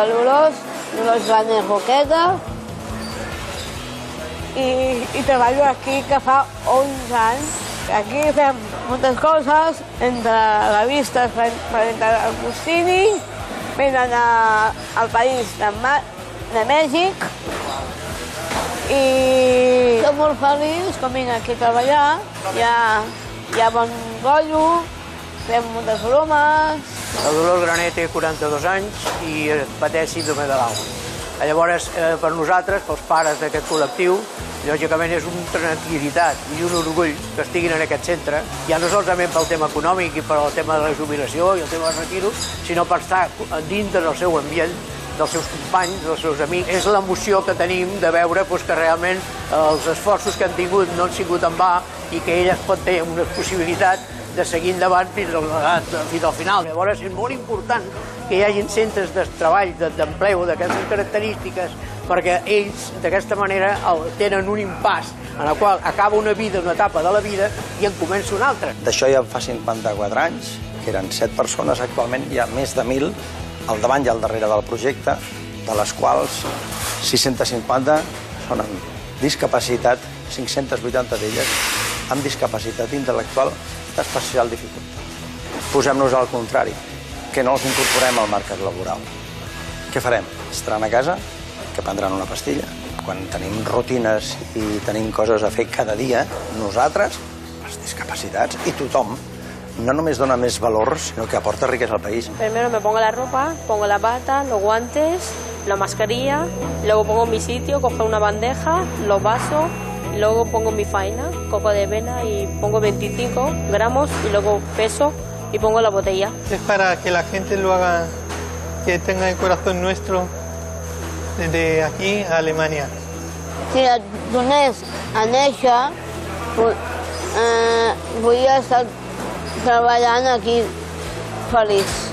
Dolors Blanes Roqueta, i treballo aquí que fa 11 anys. Aquí fem moltes coses, entre revistes per Agustini, venen al país de Mèxic, i som molt feliços quan vinc aquí a treballar. Hi ha bon rotllo, fem moltes bromes. La Dolors Graner té 42 anys i pateix síndrome de Down. Llavors, per nosaltres, pels pares d'aquest col·lectiu, lògicament és una tranquil·litat i un orgull que estiguin en aquest centre, ja no solament pel tema econòmic i pel tema de la jubilació i el tema del retiro, sinó per estar dintre del seu ambient, dels seus companys, dels seus amics. És l'emoció que tenim de veure que realment els esforços que han tingut no han sigut en va i que elles pot tenir una possibilitat de seguir endavant fins al final. Llavors és molt important que hi hagi centres de treball, d'empleo d'aquestes característiques, perquè ells d'aquesta manera tenen un impàs en el qual acaba una vida, una etapa de la vida, i en comença una altra. D'això ja fa 54 anys, que eren 7 persones, actualment hi ha més de 1.000 al davant i al darrere del projecte, de les quals 650 són amb discapacitat, 580 d'elles amb discapacitat intel·lectual d'especial dificultat. Posem-nos al contrari, que no els incorporem al mercat laboral. Què farem? Estaran a casa, que prendran una pastilla. Quan tenim rutines i tenim coses a fer cada dia, nosaltres, les discapacitats i tothom, no només dona més valor, sinó que aporta riquesa al país. Primero me pongo la ropa, pongo la bata, los guantes, la mascarilla, luego pongo mi sitio, cojo una bandeja, los vasos, luego pongo mi faena, coco de avena y pongo 25 gramos y luego peso y pongo la botella. Es para que la gente lo haga, que tenga el corazón nuestro desde aquí a Alemania. Si et donés a néixer, volia estar treballant aquí feliç.